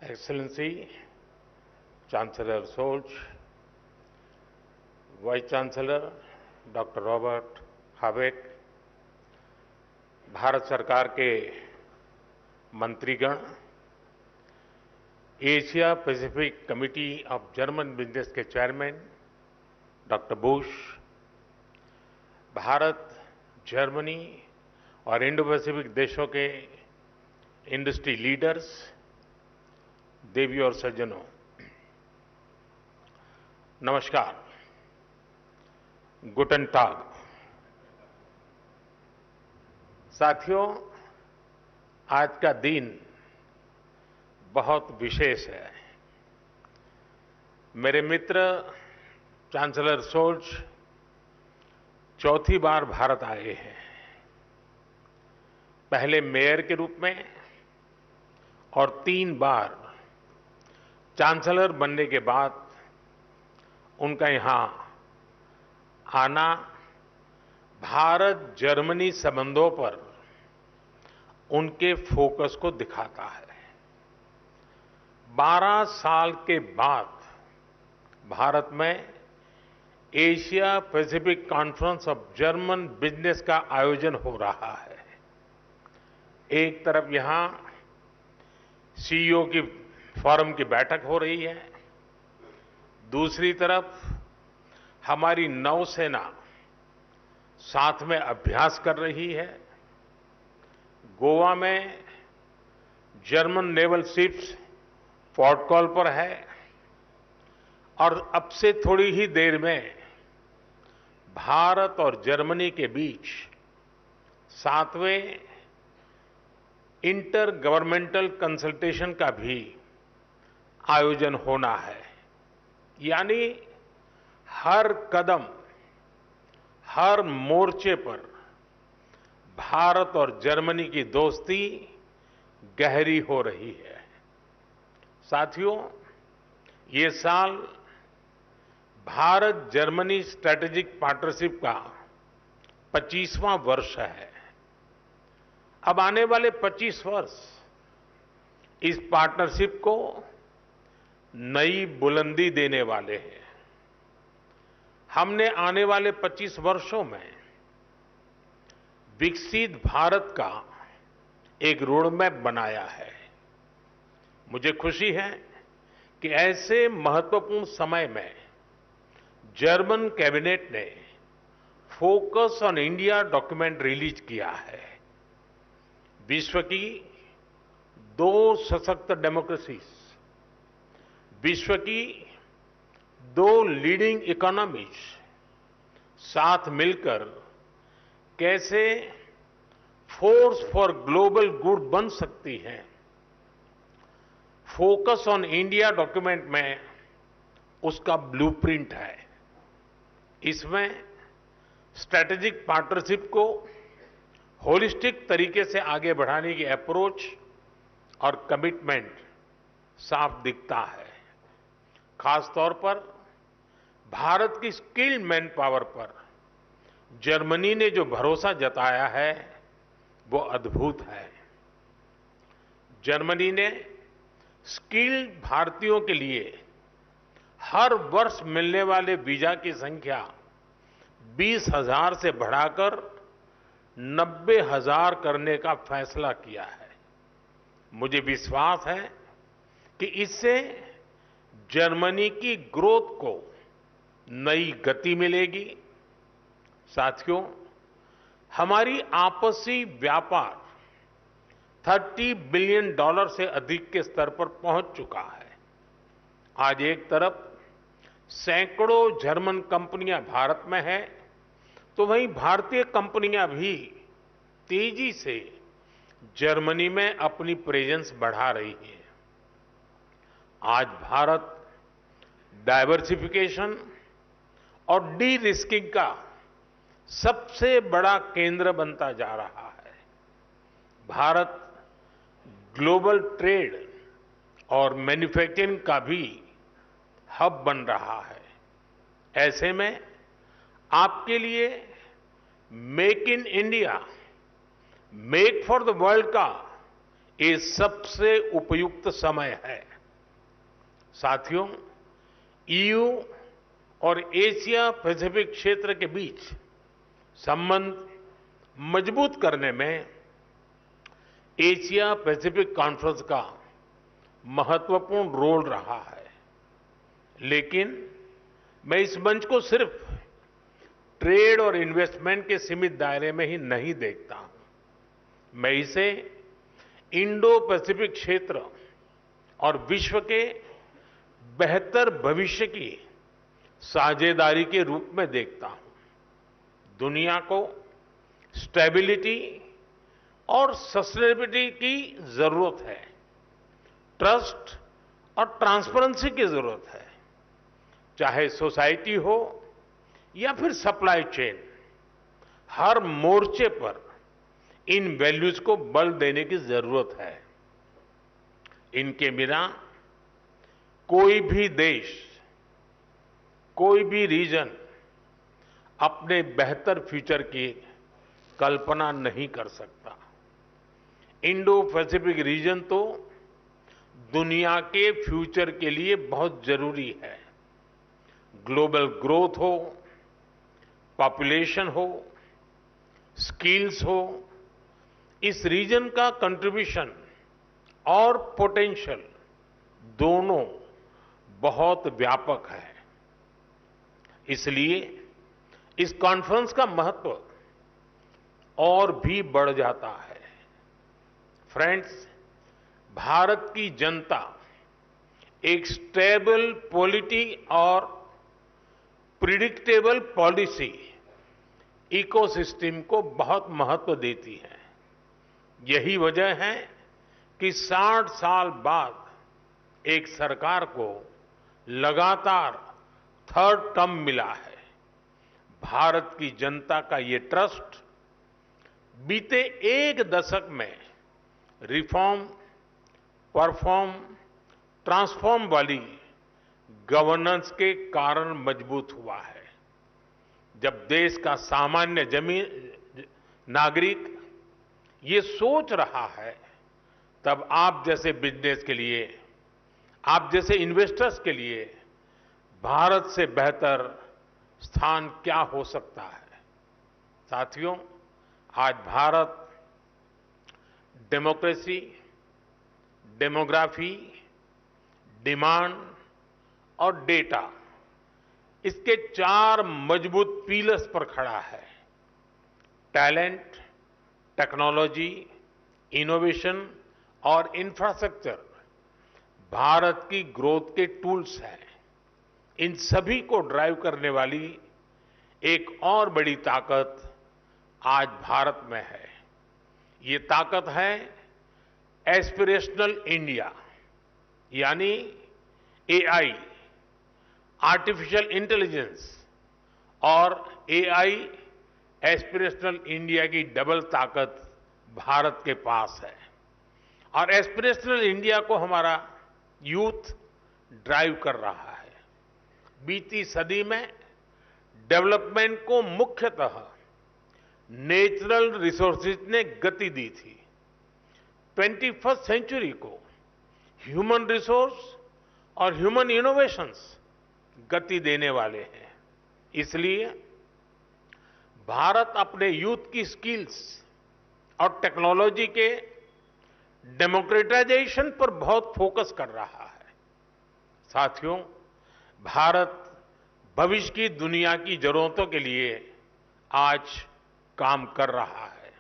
Excellency, Chancellor Scholz, Vice Chancellor Dr. Robert Habeck, Bharat सरकार के मंत्रीगण, Asia Pacific committee of German business के chairman doctor Bush, Bharat, Germany और Indo Pacific देशों के इंडस्ट्री लीडर्स, देवी और सज्जनों, नमस्कार, गुटन टाग। साथियों, आज का दिन बहुत विशेष है। मेरे मित्र चांसलर शोल्ज चौथी बार भारत आए हैं। पहले मेयर के रूप में और 3 बार चांसलर बनने के बाद उनका यहां आना भारत जर्मनी संबंधों पर उनके फोकस को दिखाता है। 12 साल के बाद भारत में Asia Pacific conference of German business का आयोजन हो रहा है। एक तरफ यहां सीईओ की फोरम की बैठक हो रही है, दूसरी तरफ हमारी नौसेना साथ में अभ्यास कर रही है। गोवा में German naval ships port call पर है और अब से थोड़ी ही देर में भारत और जर्मनी के बीच 7वें इंटर गवर्नमेंटल कंसल्टेशन का भी आयोजन होना है। यानी हर कदम, हर मोर्चे पर भारत और जर्मनी की दोस्ती गहरी हो रही है। साथियों, ये साल भारत जर्मनी स्ट्रैटेजिक पार्टनरशिप का 25वां वर्ष है। अब आने वाले 25 वर्ष इस पार्टनरशिप को नई बुलंदी देने वाले हैं। हमने आने वाले 25 वर्षों में विकसित भारत का एक रोडमैप बनाया है। मुझे खुशी है कि ऐसे महत्वपूर्ण समय में जर्मन कैबिनेट ने focus on India document release किया है। विश्व की 2 सशक्त डेमोक्रेसीज, विश्व की 2 लीडिंग इकोनॉमीज साथ मिलकर कैसे फोर्स फॉर ग्लोबल गुड बन सकती हैं। फोकस ऑन इंडिया डॉक्यूमेंट में उसका ब्लूप्रिंट है। इसमें स्ट्रैटेजिक पार्टनरशिप को होलिस्टिक तरीके से आगे बढ़ाने की अप्रोच और कमिटमेंट साफ दिखता है। खास तौर पर भारत की स्किल्ड मैन पावर पर जर्मनी ने जो भरोसा जताया है वो अद्भुत है। जर्मनी ने स्किल्ड भारतीयों के लिए हर वर्ष मिलने वाले वीजा की संख्या 20,000 से बढ़ाकर 90,000 करने का फैसला किया है। मुझे विश्वास है कि इससे जर्मनी की ग्रोथ को नई गति मिलेगी। साथियों, हमारी आपसी व्यापार $30 बिलियन से अधिक के स्तर पर पहुंच चुका है। आज एक तरफ सैकड़ों जर्मन कंपनियां भारत में हैं, तो वहीं भारतीय कंपनियां भी तेजी से जर्मनी में अपनी प्रेजेंस बढ़ा रही हैं। आज भारत डायवर्सिफिकेशन और डी रिस्किंग का सबसे बड़ा केंद्र बनता जा रहा है। भारत ग्लोबल ट्रेड और मैन्युफैक्चरिंग का भी हब बन रहा है। ऐसे में आपके लिए make in India, make for the world का ये सबसे उपयुक्त समय है। साथियों, ईयू और एशिया पैसिफिक क्षेत्र के बीच संबंध मजबूत करने में एशिया पैसिफिक कॉन्फ्रेंस का महत्वपूर्ण रोल रहा है। लेकिन मैं इस मंच को सिर्फ ट्रेड और इन्वेस्टमेंट के सीमित दायरे में ही नहीं देखता हूं। मैं इसे इंडो पैसिफिक क्षेत्र और विश्व के बेहतर भविष्य की साझेदारी के रूप में देखता हूं। दुनिया को स्टेबिलिटी और सस्टेनेबिलिटी की जरूरत है, ट्रस्ट और ट्रांसपेरेंसी की जरूरत है। चाहे सोसाइटी हो या फिर सप्लाई चेन, हर मोर्चे पर इन वैल्यूज को बल देने की जरूरत है। इनके बिना कोई भी देश, कोई भी रीजन अपने बेहतर फ्यूचर की कल्पना नहीं कर सकता। इंडो पैसिफिक रीजन तो दुनिया के फ्यूचर के लिए बहुत जरूरी है। ग्लोबल ग्रोथ हो, पॉपुलेशन हो, स्किल्स हो, इस रीजन का कंट्रीब्यूशन और पोटेंशियल दोनों बहुत व्यापक है। इसलिए इस कॉन्फ्रेंस का महत्व और भी बढ़ जाता है। फ्रेंड्स, भारत की जनता एक स्टेबल पॉलिटी और प्रिडिक्टेबल पॉलिसी इकोसिस्टम को बहुत महत्व देती है। यही वजह है कि 60 साल बाद एक सरकार को लगातार थर्ड टर्म मिला है। भारत की जनता का ये ट्रस्ट बीते एक दशक में रिफॉर्म, परफॉर्म, ट्रांसफॉर्म वाली गवर्नेंस के कारण मजबूत हुआ है। जब देश का सामान्य नागरिक ये सोच रहा है, तब आप जैसे बिजनेस के लिए, आप जैसे इन्वेस्टर्स के लिए भारत से बेहतर स्थान क्या हो सकता है। साथियों, आज भारत डेमोक्रेसी, डेमोग्राफी, डिमांड और डेटा, इसके 4 मजबूत पिलर्स पर खड़ा है। टैलेंट, टेक्नोलॉजी, इनोवेशन और इंफ्रास्ट्रक्चर भारत की ग्रोथ के टूल्स हैं। इन सभी को ड्राइव करने वाली एक और बड़ी ताकत आज भारत में है। ये ताकत है एस्पिरेशनल इंडिया, यानी एआई, आर्टिफिशियल इंटेलिजेंस और एआई एस्पिरेशनल इंडिया की डबल ताकत भारत के पास है। और एस्पिरेशनल इंडिया को हमारा यूथ ड्राइव कर रहा है। बीती सदी में डेवलपमेंट को मुख्यतः नेचुरल रिसोर्सेज ने गति दी थी। 21st सेंचुरी को ह्यूमन रिसोर्स और ह्यूमन इनोवेशंस गति देने वाले हैं। इसलिए भारत अपने यूथ की स्किल्स और टेक्नोलॉजी के डेमोक्रेटाइजेशन पर बहुत फोकस कर रहा है। साथियों, भारत भविष्य की दुनिया की जरूरतों के लिए आज काम कर रहा है।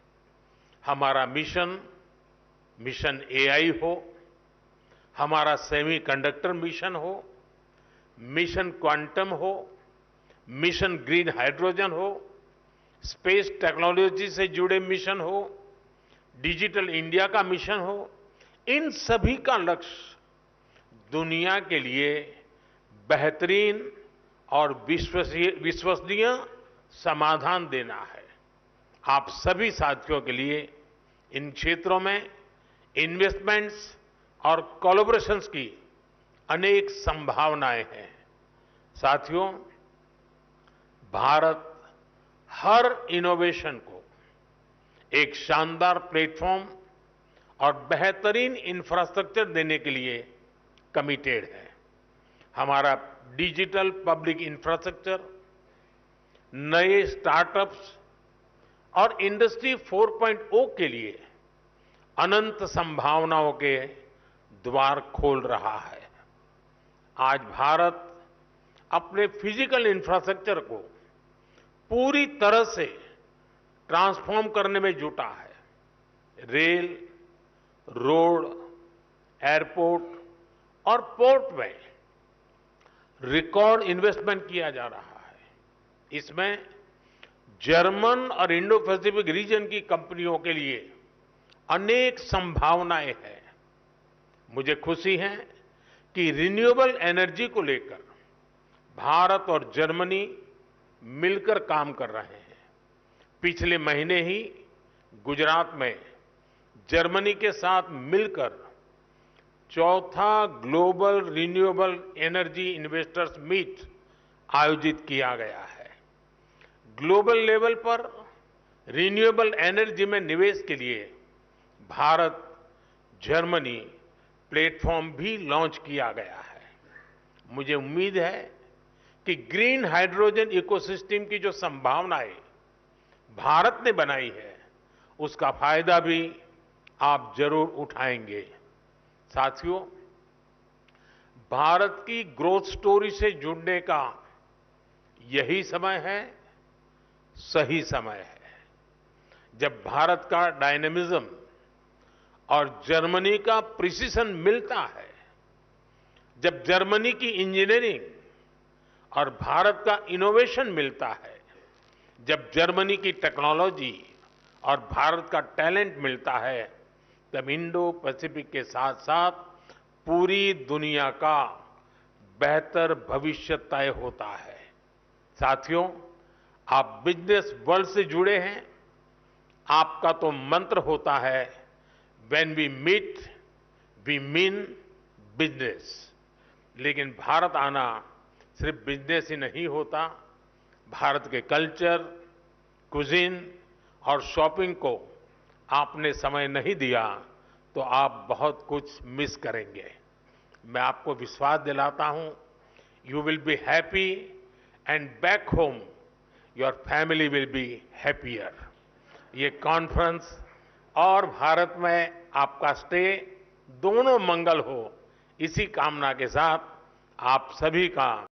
हमारा मिशन एआई हो, हमारा सेमीकंडक्टर मिशन हो, मिशन क्वांटम हो, मिशन ग्रीन हाइड्रोजन हो, स्पेस टेक्नोलॉजी से जुड़े मिशन हो, डिजिटल इंडिया का मिशन हो, इन सभी का लक्ष्य दुनिया के लिए बेहतरीन और विश्वसनीय समाधान देना है। आप सभी साथियों के लिए इन क्षेत्रों में इन्वेस्टमेंट्स और कोलैबोरेशंस की अनेक संभावनाएं हैं। साथियों, भारत हर इनोवेशन को एक शानदार प्लेटफॉर्म और बेहतरीन इंफ्रास्ट्रक्चर देने के लिए कमिटेड है। हमारा डिजिटल पब्लिक इंफ्रास्ट्रक्चर, नए स्टार्टअप्स और इंडस्ट्री 4.0 के लिए अनंत संभावनाओं के द्वार खोल रहा है। आज भारत अपने फिजिकल इंफ्रास्ट्रक्चर को पूरी तरह से ट्रांसफॉर्म करने में जुटा है। रेल, रोड, एयरपोर्ट और पोर्ट में रिकॉर्ड इन्वेस्टमेंट किया जा रहा है। इसमें जर्मन और इंडो पैसिफिक रीजन की कंपनियों के लिए अनेक संभावनाएं हैं। मुझे खुशी है कि रिन्यूएबल एनर्जी को लेकर भारत और जर्मनी मिलकर काम कर रहे हैं। पिछले महीने ही गुजरात में जर्मनी के साथ मिलकर चौथा global renewable energy investors meet आयोजित किया गया है। ग्लोबल लेवल पर रिन्यूएबल एनर्जी में निवेश के लिए भारत जर्मनी प्लेटफॉर्म भी लॉन्च किया गया है। मुझे उम्मीद है कि ग्रीन हाइड्रोजन इकोसिस्टम की जो संभावनाएं भारत ने बनाई है, उसका फायदा भी आप जरूर उठाएंगे। साथियों, भारत की ग्रोथ स्टोरी से जुड़ने का यही समय है, सही समय है, जब भारत का डायनेमिज्म और जर्मनी का प्रिसिशन मिलता है, जब जर्मनी की इंजीनियरिंग और भारत का इनोवेशन मिलता है, जब जर्मनी की टेक्नोलॉजी और भारत का टैलेंट मिलता है, तब इंडो पैसिफिक के साथ साथ पूरी दुनिया का बेहतर भविष्य तय होता है। साथियों, आप बिजनेस वर्ल्ड से जुड़े हैं। आपका तो मंत्र होता है, when we meet we mean business. लेकिन भारत आना सिर्फ बिजनेस ही नहीं होता। भारत के कल्चर, कुजीन और शॉपिंग को आपने समय नहीं दिया तो आप बहुत कुछ मिस करेंगे। मैं आपको विश्वास दिलाता हूं, you will be happy and back home your family will be happier. ये कॉन्फ्रेंस और भारत में आपका स्टे दोनों मंगल हो, इसी कामना के साथ आप सभी का